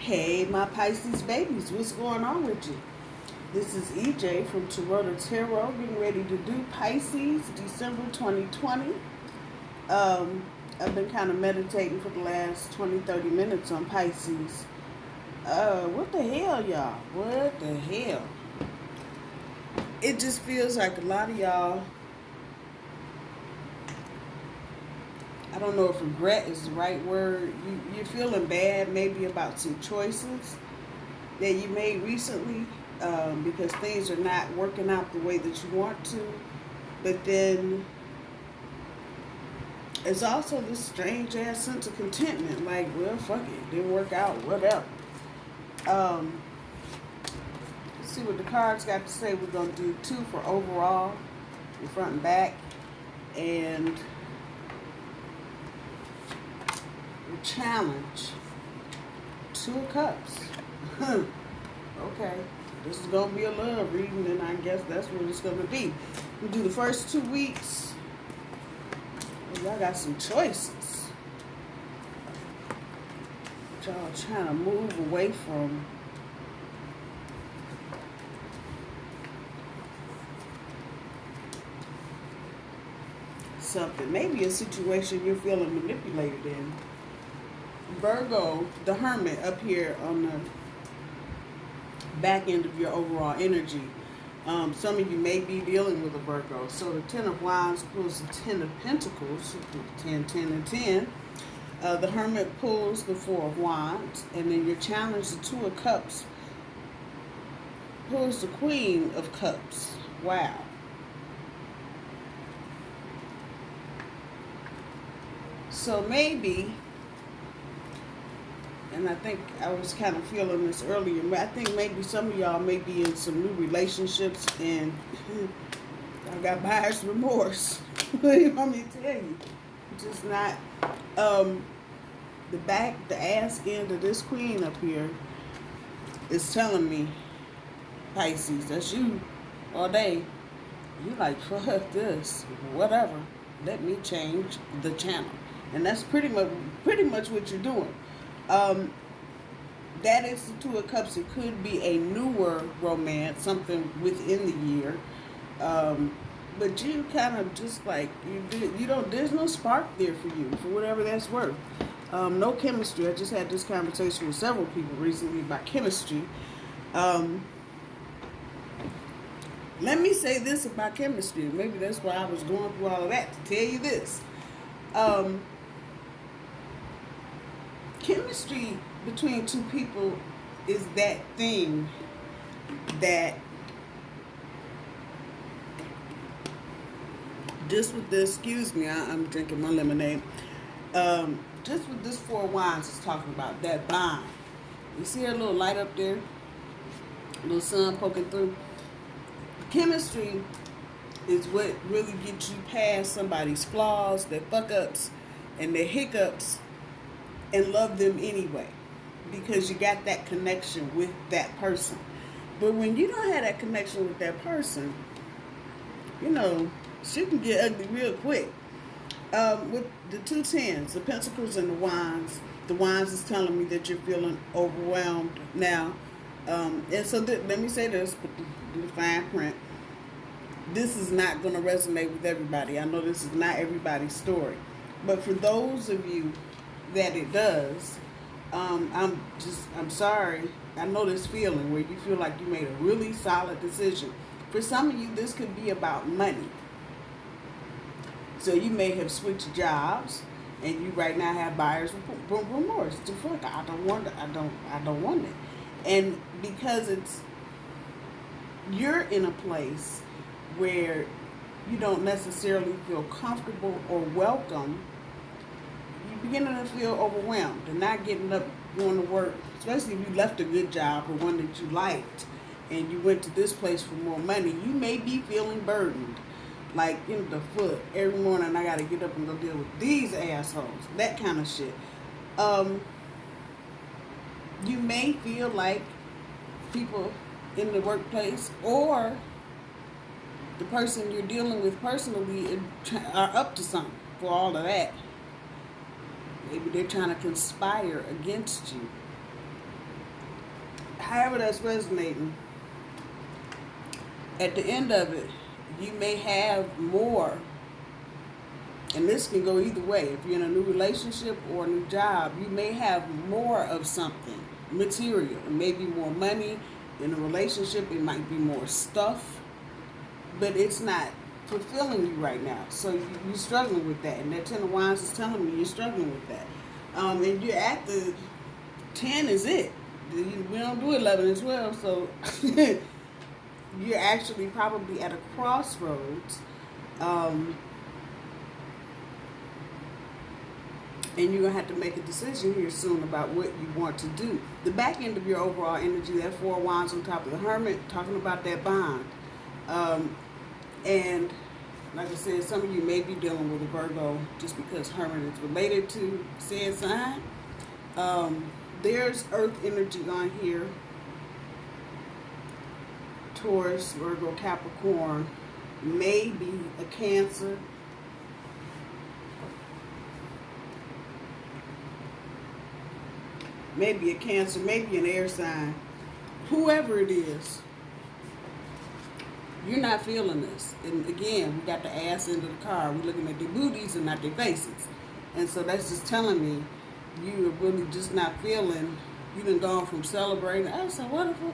Hey, my Pisces babies, what's going on with you? This is EJ from Taurota Tarot, getting ready to do Pisces, December 2020. I've been kind of meditating for the last 20-30 minutes on Pisces. What the hell, y'all? What the hell? It just feels like a lot of y'all, I don't know if regret is the right word. You're feeling bad maybe about some choices that you made recently because things are not working out the way that you want to. But then it's also this strange ass sense of contentment. Like, well, fuck it. Didn't work out. Whatever. Let's see what the cards got to say. We're going to do 2 for overall, in front and back. And challenge 2 of Cups. Okay, this is gonna be a love reading, and I guess that's what it's gonna be. We do the first 2 weeks. Y'all got some choices. Y'all trying to move away from. Something, maybe a situation you're feeling manipulated in. Virgo, the Hermit up here on the back end of your overall energy. Some of you may be dealing with a Virgo. So the 10 of Wands pulls the 10 of Pentacles, 10, 10, and 10. The Hermit pulls the 4 of Wands. And then your challenge, the 2 of Cups, pulls the Queen of Cups. Wow. So maybe, and I think I was kind of feeling this earlier, but I think maybe some of y'all may be in some new relationships and I got buyer's remorse. What do you want me to tell you? Just not, the ass end of this queen up here is telling me, Pisces, that's you all day. You like, fuck this, whatever. Let me change the channel. And that's pretty much what you're doing. That is the 2 of Cups. It could be a newer romance, something within the year. But you kind of just like, you don't, there's no spark there for you, for whatever that's worth. No chemistry. I just had this conversation with several people recently about chemistry. Let me say this about chemistry. Maybe that's why I was going through all of that, to tell you this. Chemistry between 2 people is that thing that just with this, excuse me, I'm drinking my lemonade. Just with this 4 of Wands is talking about that bond. You see a little light up there? A little sun poking through. Chemistry is what really gets you past somebody's flaws, their fuck-ups, and their hiccups, and love them anyway, because you got that connection with that person. But when you don't have that connection with that person, you know, shit can get ugly real quick. With the 2 tens, the Pentacles and the Wands is telling me that you're feeling overwhelmed now. And so let me say this, do the fine print. This is not going to resonate with everybody. I know this is not everybody's story. But for those of you that it does, I'm sorry. I know this feeling where you feel like you made a really solid decision. For some of you, this could be about money. So you may have switched jobs, and you right now have buyer's remorse. The fuck, I don't want it. And because you're in a place where you don't necessarily feel comfortable or welcome, you're beginning to feel overwhelmed and not getting up, going to work, especially if you left a good job or one that you liked and you went to this place for more money. You may be feeling burdened, like in the foot. Every morning I got to get up and go deal with these assholes, that kind of shit. You may feel like people in the workplace or the person you're dealing with personally are up to something for all of that. Maybe they're trying to conspire against you. however that's resonating, at the end of it, you may have more. And this can go either way. If you're in a new relationship or a new job, you may have more of something material. It may be more money. In a relationship, it might be more stuff. But it's not fulfilling you right now. So you're struggling with that. And that 10 of Wands is telling me you're struggling with that. And you're at the 10 is it. We don't do 11 and 12. So you're actually probably at a crossroads. And you're going to have to make a decision here soon about what you want to do. The back end of your overall energy, that 4 of Wands on top of the Hermit, talking about that bond. And like I said, some of you may be dealing with a Virgo just because Hermit is related to said sign. There's Earth energy on here. Taurus, Virgo, Capricorn, maybe a Cancer. Maybe a Cancer, maybe an air sign. Whoever it is, you're not feeling this. And again, we got the ass into the car. We're looking at their booties and not their faces. And so that's just telling me you are really just not feeling. You've been gone from celebrating, oh, so wonderful,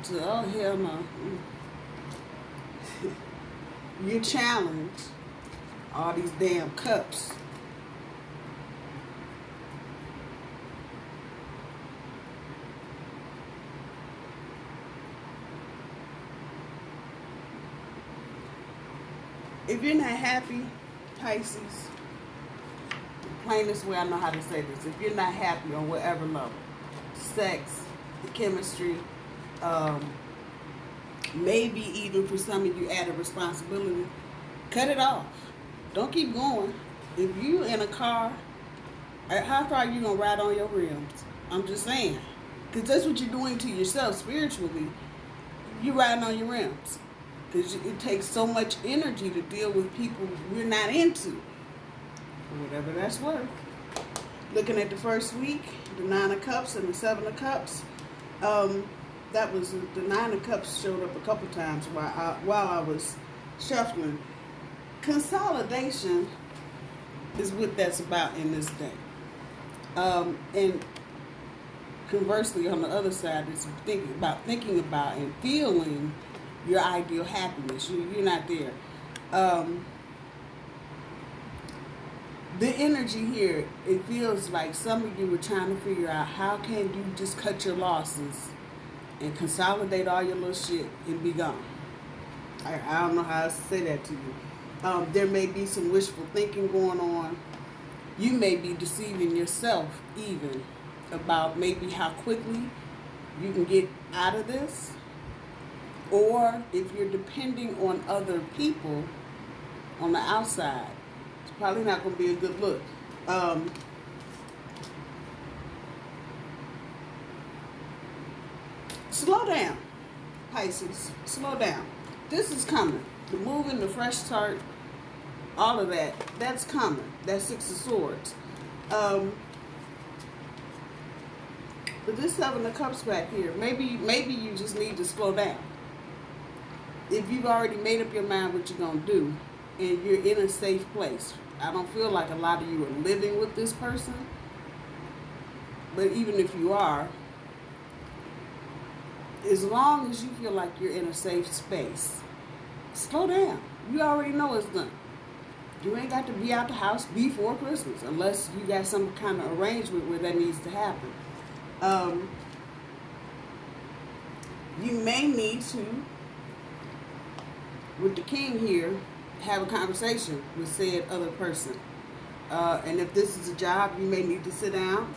to, oh, hell no. You're challenged. All these damn cups. If you're not happy, Pisces, the plainest way I know how to say this, if you're not happy on whatever level, sex, the chemistry, maybe even for some of you added responsibility, cut it off. Don't keep going. If you in a car, how far are you going to ride on your rims? I'm just saying. Because that's what you're doing to yourself spiritually. You're riding on your rims. Because it takes so much energy to deal with people we're not into. Whatever that's worth. Looking at the first week, the 9 of Cups and the 7 of Cups. That was, the 9 of Cups showed up a couple times while I was shuffling. Consolidation is what that's about in this day. And conversely, on the other side, it's thinking about and feeling your ideal happiness. You're not there. The energy here, it feels like some of you were trying to figure out how can you just cut your losses and consolidate all your little shit and be gone. I don't know how else to say that to you. There may be some wishful thinking going on. You may be deceiving yourself even about maybe how quickly you can get out of this. Or if you're depending on other people on the outside, it's probably not going to be a good look. Slow down, Pisces. Slow down. This is coming. The moving, the fresh start, all of that, that's coming. That's 6 of Swords. But this 7 of Cups back here, maybe you just need to slow down. If you've already made up your mind what you're going to do, and you're in a safe place. I don't feel like a lot of you are living with this person. But even if you are, as long as you feel like you're in a safe space, slow down. You already know it's done. You ain't got to be out the house before Christmas unless you got some kind of arrangement where that needs to happen. You may need to, with the king here, have a conversation with said other person. And if this is a job, you may need to sit down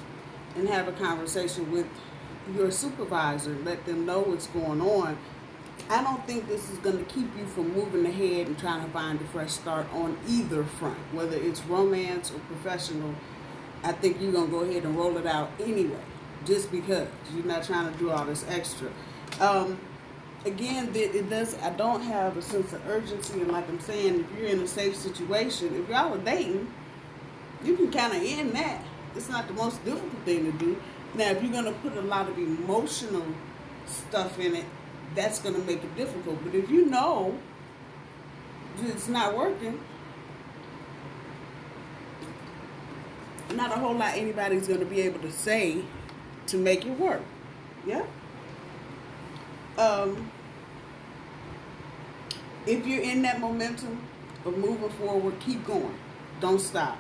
and have a conversation with your supervisor. Let them know what's going on. I don't think this is going to keep you from moving ahead and trying to find a fresh start on either front, whether it's romance or professional. I think you're going to go ahead and roll it out anyway, just because you're not trying to do all this extra. Again, I don't have a sense of urgency, and like I'm saying, if you're in a safe situation, if y'all are dating, you can kind of end that. It's not the most difficult thing to do. Now, if you're going to put a lot of emotional stuff in it, that's going to make it difficult. But if you know it's not working, not a whole lot anybody's going to be able to say to make it work. Yeah? If you're in that momentum of moving forward, keep going. Don't stop.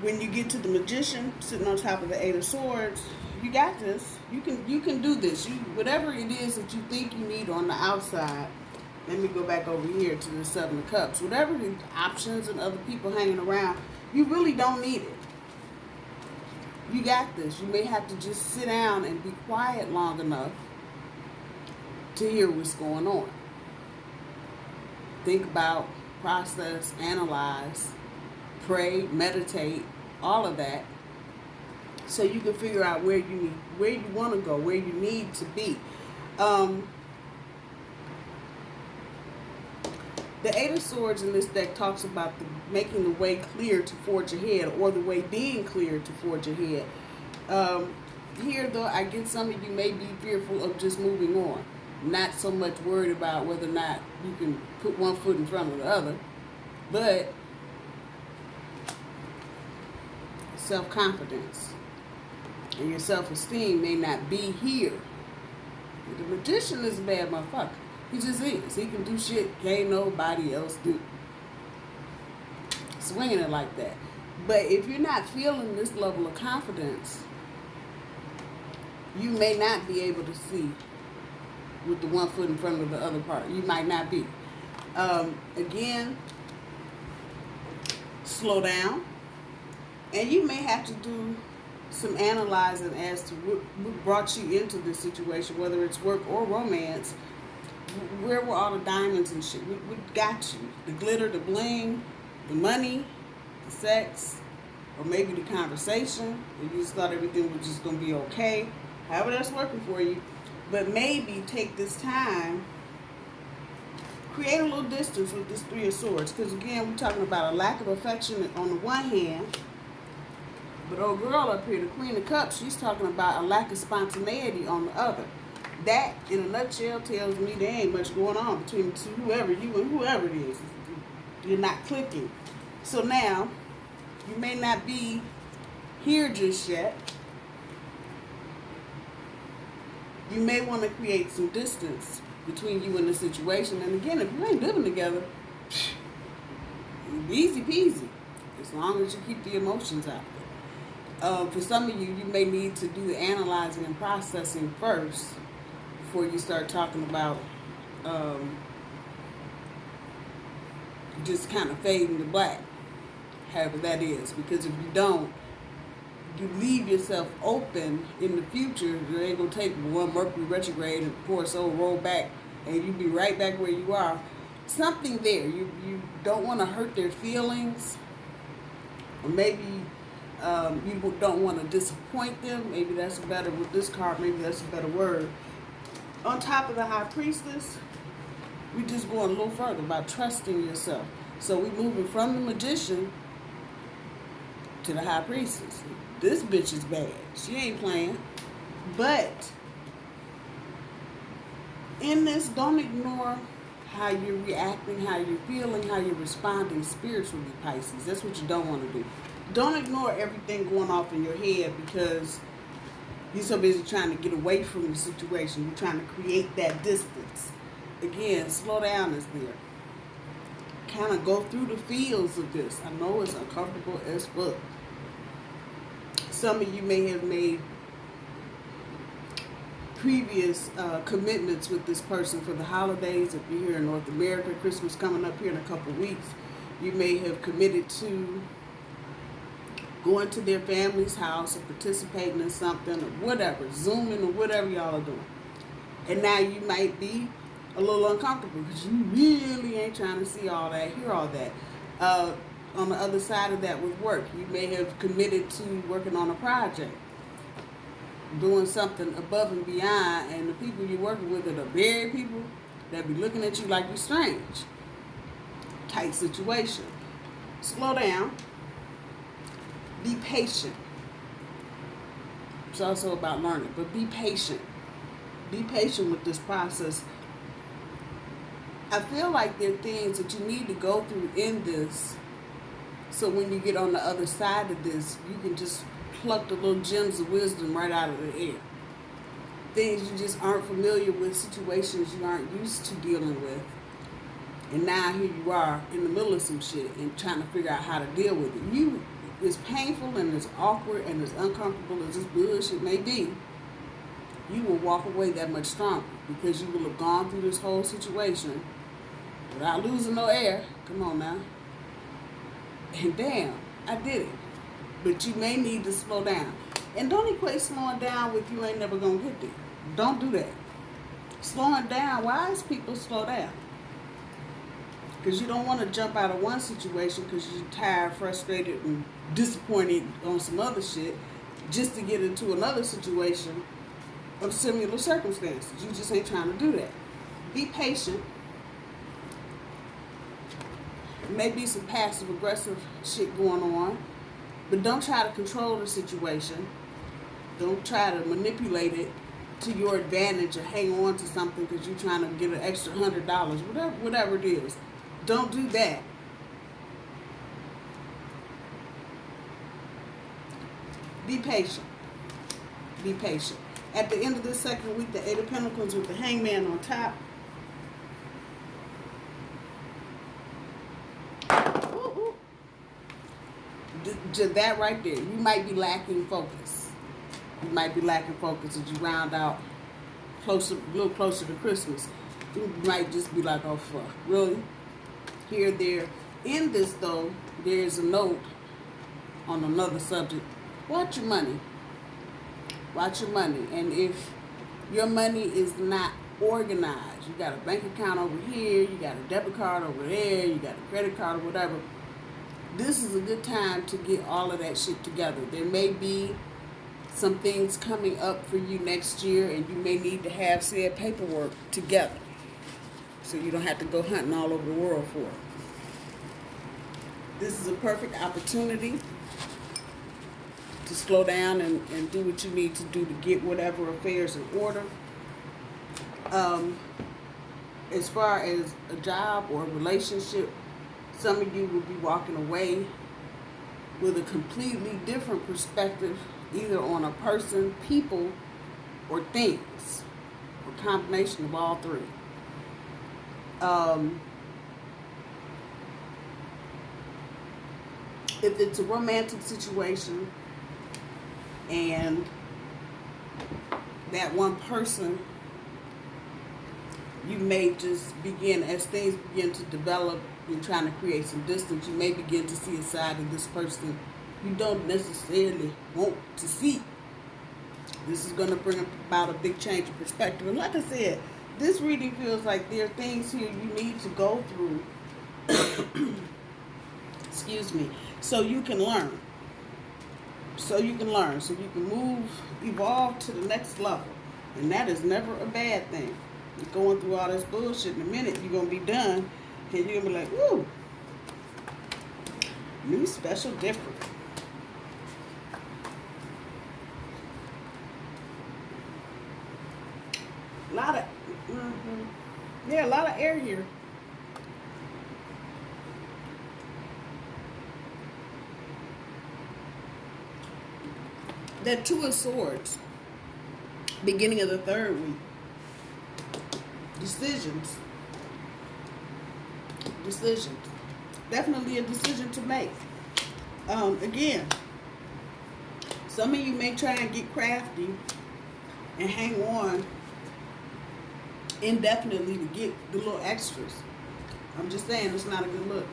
When you get to the Magician sitting on top of the Eight of Swords, you got this. You can do this. Whatever it is that you think you need on the outside. Let me go back over here to the Seven of Cups. Whatever the options and other people hanging around, you really don't need it. You got this. You may have to just sit down and be quiet long enough to hear what's going on. Think about, process, analyze, pray, meditate, all of that, so you can figure out where you want to go, where you need to be. The Eight of Swords in this deck talks about making the way clear to forge ahead, or the way being clear to forge ahead. Here, though, I get some of you may be fearful of just moving on. Not so much worried about whether or not you can put one foot in front of the other, but self-confidence and your self-esteem may not be here. The Magician is a bad motherfucker. He just is. He can do shit can't nobody else do. Swinging it like that. But if you're not feeling this level of confidence, you may not be able to see with the one foot in front of the other part. You might not be. Again, slow down. And you may have to do some analyzing as to what brought you into this situation, whether it's work or romance. Where were all the diamonds and shit? What got you? The glitter, the bling, the money, the sex, or maybe the conversation. And you just thought everything was just going to be okay. However that's working for you. But maybe take this time, create a little distance with this Three of Swords. Because again, we're talking about a lack of affection on the one hand. But old girl up here, the Queen of Cups, she's talking about a lack of spontaneity on the other. That, in a nutshell, tells me there ain't much going on between whoever you and whoever it is. You're not clicking. So now, you may not be here just yet. You may want to create some distance between you and the situation. And again, if you ain't living together, easy peasy. As long as you keep the emotions out there. For some of you, you may need to do the analyzing and processing first before you start talking about just kind of fading to black. However that is. Because if you don't, you leave yourself open in the future. You ain't going to take one Mercury retrograde and of course roll back and you be right back where you are. Something there. You don't want to hurt their feelings. Or maybe you don't want to disappoint them. Maybe that's a better, with this card, maybe that's a better word. On top of the High Priestess, we just going a little further about trusting yourself. So we moving from the Magician to the High Priestess. This bitch is bad. She ain't playing. But in this, don't ignore how you're reacting, how you're feeling, how you're responding spiritually, Pisces. That's what you don't want to do. Don't ignore everything going off in your head because you're so busy trying to get away from the situation. You're trying to create that distance. Again, slow down is there. Kind of go through the feels of this. I know it's uncomfortable as fuck. Some of you may have made previous commitments with this person for the holidays. If you're here in North America, Christmas coming up here in a couple weeks, you may have committed to going to their family's house or participating in something or whatever, Zooming or whatever y'all are doing. And now you might be a little uncomfortable because you really ain't trying to see all that, hear all that. On the other side of that with work, you may have committed to working on a project, doing something above and beyond, and the people you're working with are the very people that be looking at you like you're strange. Tight situation. Slow down. Be patient. It's also about learning, but be patient. Be patient with this process. I feel like there are things that you need to go through in this, so when you get on the other side of this, you can just pluck the little gems of wisdom right out of the air. Things you just aren't familiar with, situations you aren't used to dealing with. And now here you are in the middle of some shit and trying to figure out how to deal with it. As painful and as awkward and as uncomfortable as this bullshit may be, you will walk away that much stronger because you will have gone through this whole situation without losing no air. Come on now. And damn, I did it. But you may need to slow down. And don't equate slowing down with you ain't never gonna get there. Don't do that. Slowing down, wise people slow down. Because you don't want to jump out of one situation because you're tired, frustrated, and disappointed on some other shit just to get into another situation of similar circumstances. You just ain't trying to do that. Be patient. Maybe some passive aggressive shit going on, but don't try to control the situation. Don't try to manipulate it to your advantage or hang on to something because you're trying to get an extra $100, whatever it is. Don't do that. Be patient. Be patient. At the end of this second week, the Eight of Pentacles with the Hangman on top. Just that right there. You might be lacking focus. You might be lacking focus as you round out a little closer to Christmas. You might just be like, oh fuck, really? Here, there. In this though, there's a note on another subject. Watch your money. Watch your money. And if your money is not organized, you got a bank account over here, you got a debit card over there, you got a credit card or whatever, this is a good time to get all of that shit together. There may be some things coming up for you next year and you may need to have said paperwork together so you don't have to go hunting all over the world for it. This is a perfect opportunity to slow down and do what you need to do to get whatever affairs in order. As far as a job or a relationship, some of you will be walking away with a completely different perspective, either on a person, people, or things, or a combination of all three. If it's a romantic situation and that one person, you may just begin, as things begin to develop, you're trying to create some distance, you may begin to see a side of this person you don't necessarily want to see. This is going to bring about a big change of perspective. And like I said, this reading feels like there are things here you need to go through, excuse me, so you can learn. So you can learn, so you can evolve to the next level. And that is never a bad thing. You're going through all this bullshit, in a minute you're going to be done, and you're going to be like, woo, new, special, different. A lot of air here. The Two of Swords, beginning of the third week. Decisions. Definitely a decision to make. Again, some of you may try and get crafty and hang on indefinitely to get the little extras. I'm just saying, it's not a good look.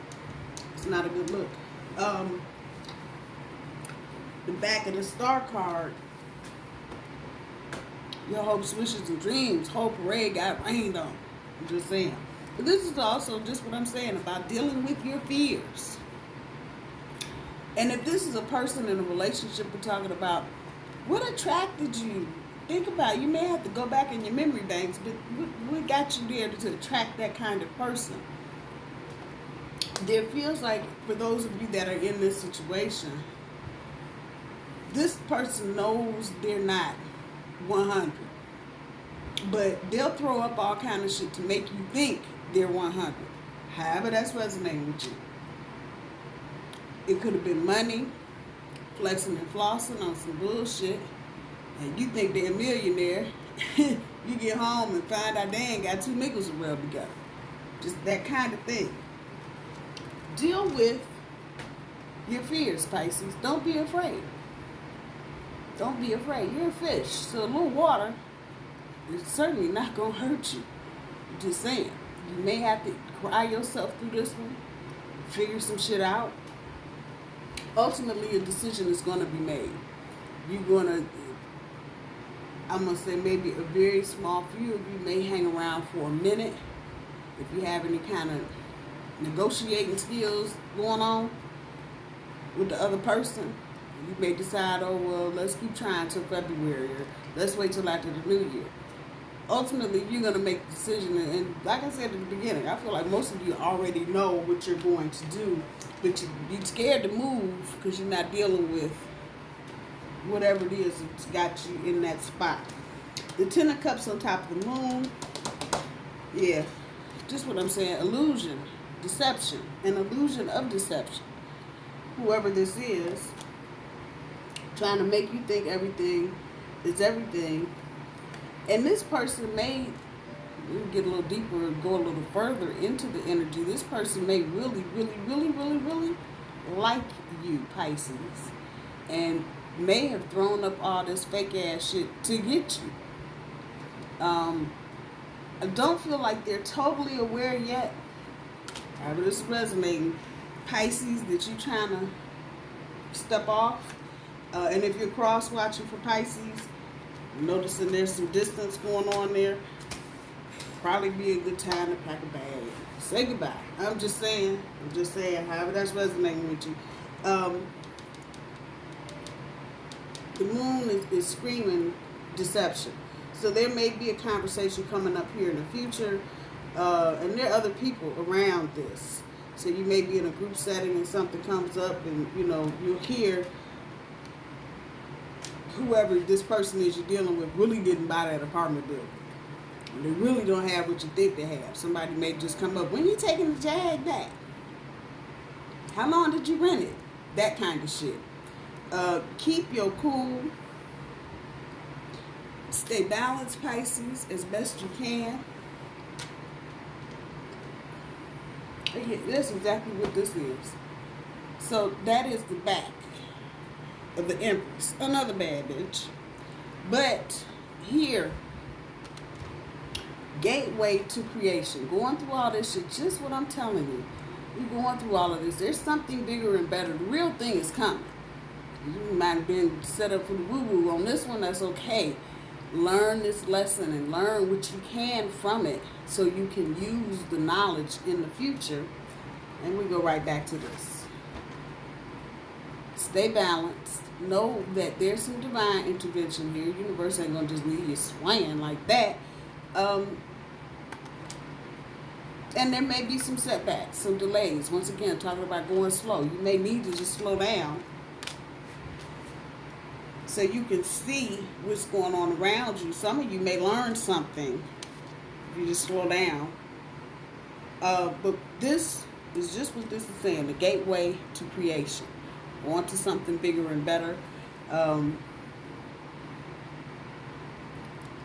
It's not a good look. The back of the Star card, your hopes, wishes, and dreams, whole parade got rained on. I'm just saying. But this is also just what I'm saying about dealing with your fears. And if this is a person in a relationship we're talking about, what attracted you? Think about it. You may have to go back in your memory banks, but what got you there to attract that kind of person? There feels like, for those of you that are in this situation, this person knows they're not 100. But they'll throw up all kind of shit to make you think they're 100. However that's resonating with you. It could have been money, flexing and flossing on some bullshit, and you think they're a millionaire. You get home and find out they ain't got two nickels to rub together. Just that kind of thing. Deal with your fears, Pisces. Don't be afraid. Don't be afraid. You're a fish, so a little water is certainly not going to hurt you. Just saying. You may have to cry yourself through this one, figure some shit out. Ultimately, a decision is going to be made. You're going to, I'm going to say maybe a very small few of you may hang around for a minute. If you have any kind of negotiating skills going on with the other person, you may decide, oh, well, let's keep trying till February, or let's wait till after the new year. Ultimately, you're going to make a decision, and like I said at the beginning, I feel like most of you already know what you're going to do, but you're scared to move because you're not dealing with whatever it is that's got you in that spot. The Ten of Cups on top of the moon, yeah, just what I'm saying, illusion, deception, an illusion of deception. Whoever this is, trying to make you think everything is everything. And this person may, we'll get a little deeper and go a little further into the energy. This person may really, really, really, really, really like you, Pisces. And may have thrown up all this fake ass shit to get you. I don't feel like they're totally aware yet. However, this is resonating. Pisces, that you're trying to step off. And if you're cross-watching for Pisces, noticing there's some distance going on there, probably be a good time to pack a bag. Say goodbye. I'm just saying, however that's resonating with you. The moon is screaming deception. So there may be a conversation coming up here in the future, and there are other people around this. So you may be in a group setting and something comes up, and you'll hear whoever this person is you're dealing with really didn't buy that apartment building. They really don't have what you think they have. Somebody may just come up, when you taking the Jag back? How long did you rent it? That kind of shit. Keep your cool. Stay balanced, Pisces, as best you can. That's exactly what this is. So that is the back of the Empress. Another bad bitch. But here, gateway to creation. Going through all this shit, just what I'm telling you. You're going through all of this. There's something bigger and better. The real thing is coming. You might have been set up for the woo-woo on this one. That's okay. Learn this lesson and learn what you can from it so you can use the knowledge in the future. And we go right back to this. Stay balanced. Know that there's some divine intervention here. Universe ain't going to just leave you swaying like that. And there may be some setbacks, some delays. Once again, talking about going slow. You may need to just slow down so you can see what's going on around you. Some of you may learn something if you just slow down. But this is just what this is saying, the gateway to creation. On to something bigger and better.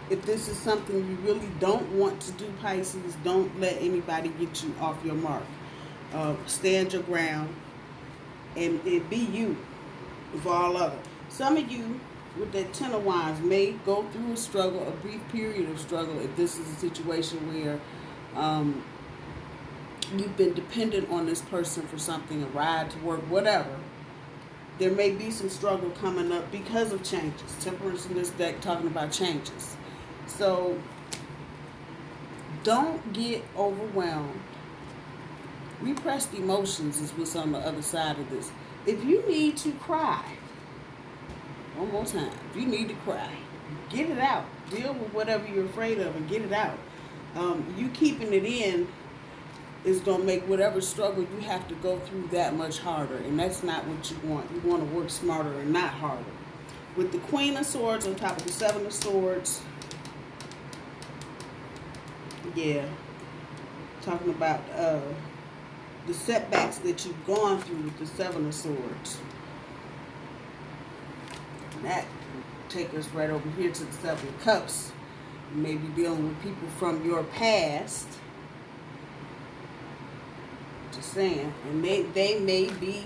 If this is something you really don't want to do, Pisces, don't let anybody get you off your mark. Stand your ground and be you with all other. Some of you with that Ten of Wands may go through a struggle, a brief period of struggle, if this is a situation where you've been dependent on this person for something, a ride to work, whatever. There may be some struggle coming up because of changes. Temperance in this deck talking about changes. So don't get overwhelmed. Repressed emotions is what's on the other side of this. If you need to cry, one more time, if you need to cry, get it out. Deal with whatever you're afraid of and get it out. You keeping it in is going to make whatever struggle you have to go through that much harder. And that's not what you want. You want to work smarter and not harder. With the Queen of Swords on top of the Seven of Swords, Yeah. Talking about the setbacks that you've gone through with the Seven of Swords. And that take us right over here to the Seven of Cups. You may be dealing with people from your past. Just saying. And they may be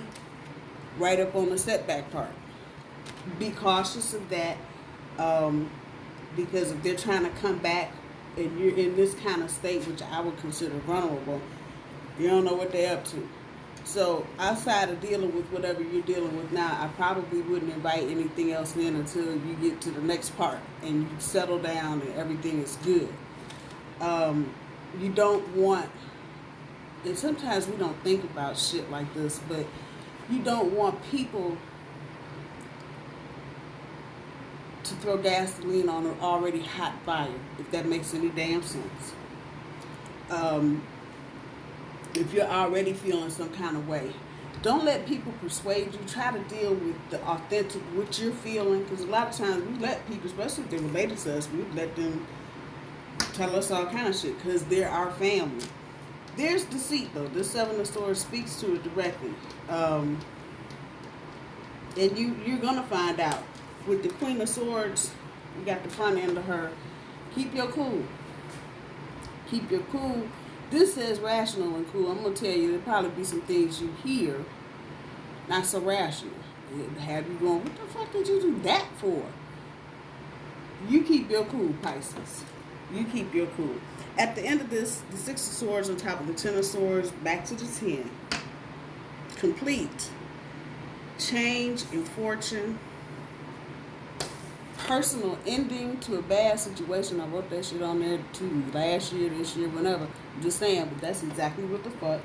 right up on the setback part. Be cautious of that, because if they're trying to come back and you're in this kind of state, which I would consider vulnerable, you don't know what they're up to. So outside of dealing with whatever you're dealing with now, I probably wouldn't invite anything else in until you get to the next part and you settle down and everything is good. You don't want, and sometimes we don't think about shit like this, but you don't want people to throw gasoline on an already hot fire, if that makes any damn sense. If you're already feeling some kind of way, don't let people persuade you. Try to deal with the authentic, what you're feeling, because a lot of times we let people, especially if they're related to us, we let them tell us all kind of shit because they're our family. There's deceit though. This Seven of Swords speaks to it directly, and you're gonna find out. With the Queen of Swords, you got the front end of her. Keep your cool. Keep your cool. This says rational and cool. I'm going to tell you, there'll probably be some things you hear not so rational. It'll have you going, what the fuck did you do that for? You keep your cool, Pisces. You keep your cool. At the end of this, the Six of Swords on top of the Ten of Swords, back to the 10. Complete. Change in fortune. Personal ending to a bad situation. I wrote that shit on there too, last year, this year, whenever. I'm just saying, but that's exactly what the fuck.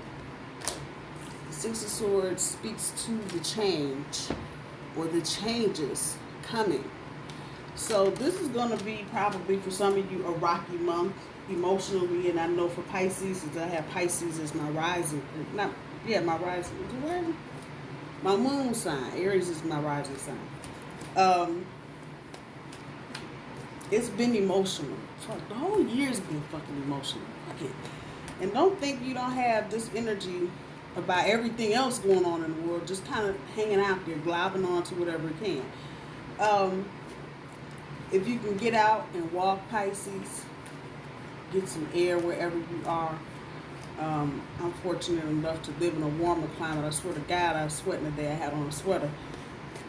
The Six of Swords speaks to the change or the changes coming. So this is going to be probably for some of you a rocky month emotionally, and I know for Pisces, since I have Pisces as my rising, my rising, my moon sign. Aries is my rising sign. It's been emotional. The whole year's been fucking emotional. Fuck it. And don't think you don't have this energy about everything else going on in the world, just kind of hanging out there, globbing on to whatever it can. If you can get out and walk, Pisces, get some air wherever you are. I'm fortunate enough to live in a warmer climate. I swear to God, I was sweating the day I had on a sweater.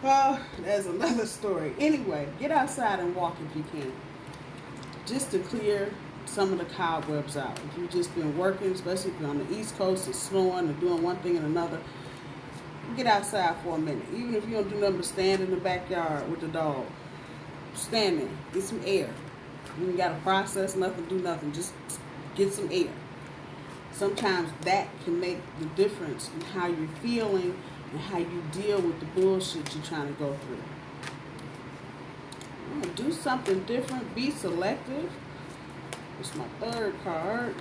Well, that's another story. Anyway, get outside and walk if you can. Just to clear some of the cobwebs out. If you've just been working, especially if you're on the East Coast, it's snowing or doing one thing and another, get outside for a minute. Even if you don't do nothing but stand in the backyard with the dog. Stand there. Get some air. You ain't got to process nothing, do nothing. Just get some air. Sometimes that can make the difference in how you're feeling and how you deal with the bullshit you're trying to go through. Do something different. Be selective. It's my third card.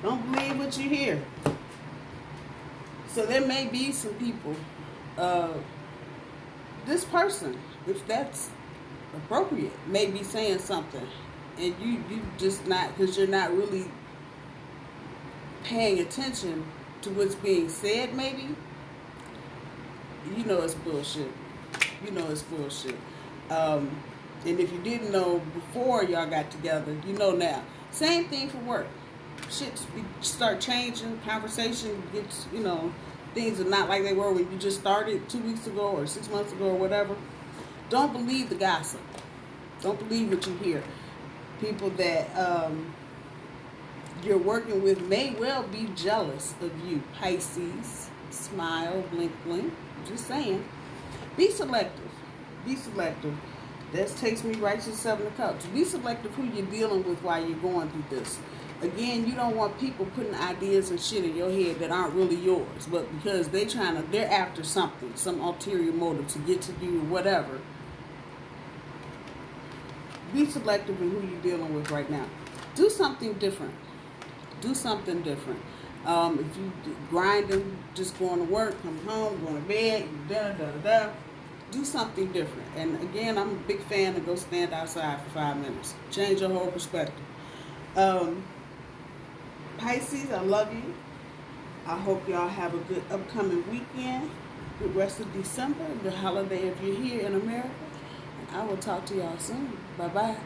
Don't believe what you hear. So there may be some people, this person, if that's appropriate, may be saying something. And you just not, because you're not really paying attention to what's being said, maybe. You know it's bullshit. You know it's bullshit. And if you didn't know before y'all got together, you know now. Same thing for work. Shit start changing. Conversation gets, things are not like they were when you just started 2 weeks ago or 6 months ago or whatever. Don't believe the gossip. Don't believe what you hear. People that you're working with may well be jealous of you. Pisces. Smile, blink, blink. Just saying. Be selective. Be selective. That takes me right to the Seven of Cups. Be selective who you're dealing with while you're going through this. Again, you don't want people putting ideas and shit in your head that aren't really yours, but because they're after something, some ulterior motive to get to you or whatever. Be selective in who you're dealing with right now. Do something different. Do something different. If you grinding, just going to work, come home, going to bed, do something different. And again, I'm a big fan of go stand outside for 5 minutes. Change your whole perspective. Um, Pisces, I love you. I hope y'all have a good upcoming weekend, good rest of December, the holiday if you're here in America. And I will talk to y'all soon. Bye-bye.